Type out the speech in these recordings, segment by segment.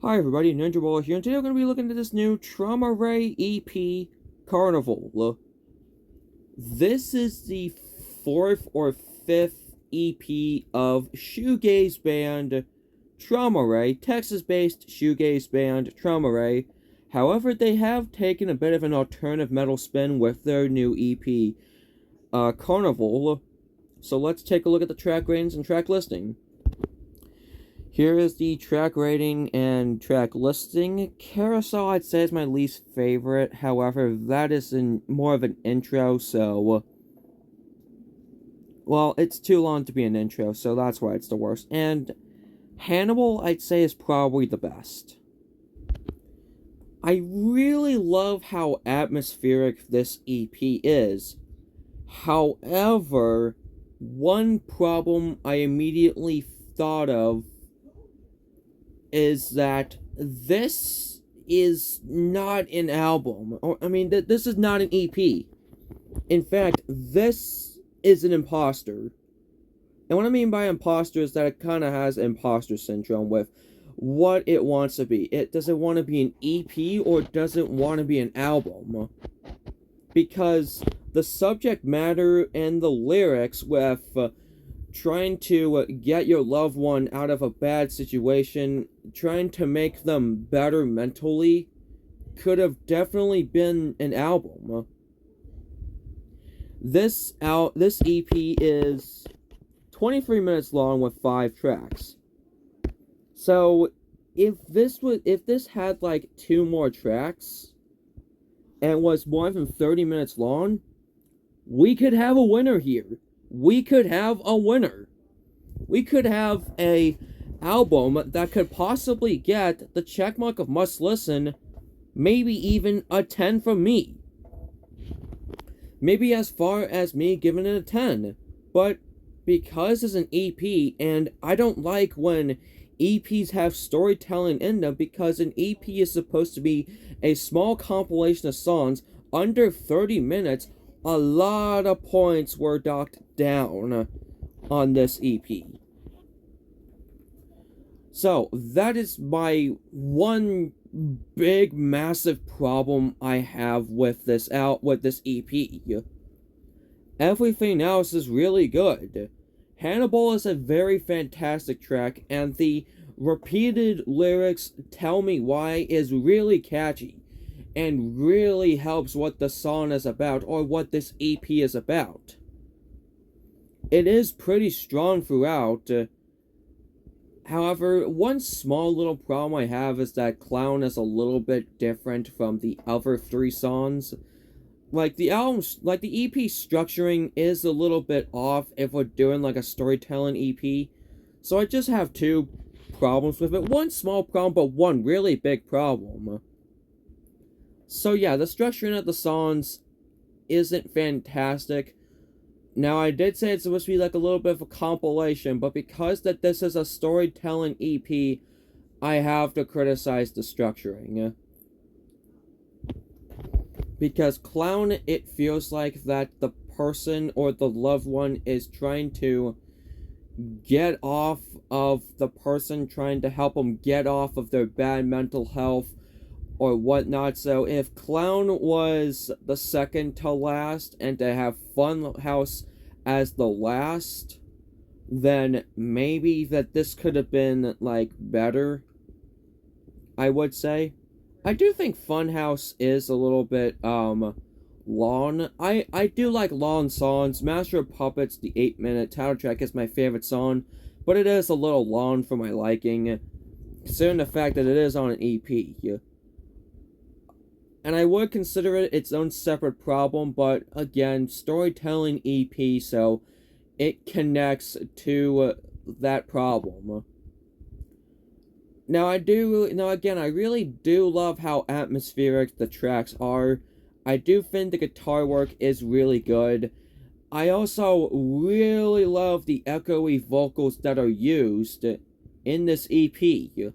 Hi everybody, Ninja Ball here, and today we're going to be looking at this new Trauma Ray EP Carnival. This is the fourth or fifth EP of shoegaze band Trauma Ray, Texas-based shoegaze band Trauma Ray. However, they have taken a bit of an alternative metal spin with their new EP, Carnival. So let's take a look at the track ratings and track listing. Here is the track rating and track listing. Carousel, I'd say, is my least favorite. However, that is more of an intro, so... Well, it's too long to be an intro, so that's why it's the worst. And Hannibal, I'd say, is probably the best. I really love how atmospheric this EP is. However, one problem I immediately thought of is that this is not an album. This is not an EP. In fact, this is an imposter. And what I mean by imposter is that it kind of has imposter syndrome with what it wants to be. Does it want to be an EP or does it want to be an album? Because the subject matter and the lyrics with trying to get your loved one out of a bad situation, trying to make them better mentally, could have definitely been an album. This EP is 23 minutes long with 5 tracks. So if this had like 2 more tracks and was more than 30 minutes long, we could have a winner here. We could have a winner. We could have a album that could possibly get the checkmark of must listen, maybe even a 10 from me. Maybe as far as me giving it a 10. But because it's an EP, and I don't like when EPs have storytelling in them, because an EP is supposed to be a small compilation of songs under 30 minutes, a lot of points were docked down on this EP. So, that is my one big, massive problem I have with this EP. Everything else is really good. Hannibal is a very fantastic track, and the repeated lyrics "Tell Me Why" is really catchy and really helps what the song is about, or what this EP is about. It is pretty strong throughout. However, one small little problem I have is that Clown is a little bit different from the other 3 songs. Like the EP structuring is a little bit off if we're doing like a storytelling EP. So I just have 2 problems with it. One small problem, but one really big problem. So yeah, the structuring of the songs isn't fantastic. Now, I did say it's supposed to be like a little bit of a compilation, but because that this is a storytelling EP, I have to criticize the structuring. Because Clown, it feels like that the person or the loved one is trying to get off of the person, trying to help them get off of their bad mental health or whatnot. So if Clown was the second to last and to have Funhouse as the last, then maybe that this could have been like better, I would say. I do think Funhouse is a little bit long. I do like long songs. Master of Puppets, the 8-minute title track, is my favorite song, but it is a little long for my liking, considering the fact that it is on an EP. And I would consider it its own separate problem, but again, storytelling EP, so it connects to that problem. Now, I really do love how atmospheric the tracks are. I do think the guitar work is really good. I also really love the echoey vocals that are used in this EP.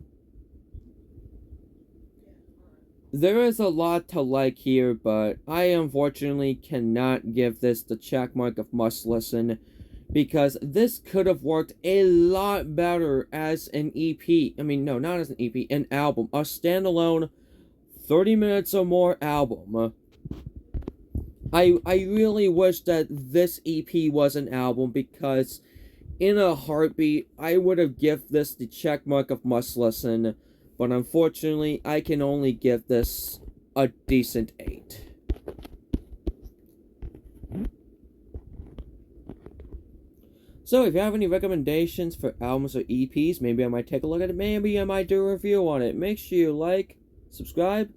There is a lot to like here, but I unfortunately cannot give this the checkmark of must listen because this could have worked a lot better as an EP. I mean, no, not as an EP, an album, a standalone 30 minutes or more album. I really wish that this EP was an album, because in a heartbeat I would have given this the check mark of must listen, but unfortunately I can only give this a decent 8. So if you have any recommendations for albums or EPs, maybe I might take a look at it, maybe I might do a review on it. Make sure you like, subscribe,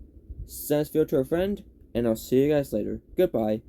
send this video to a friend, and I'll see you guys later. Goodbye.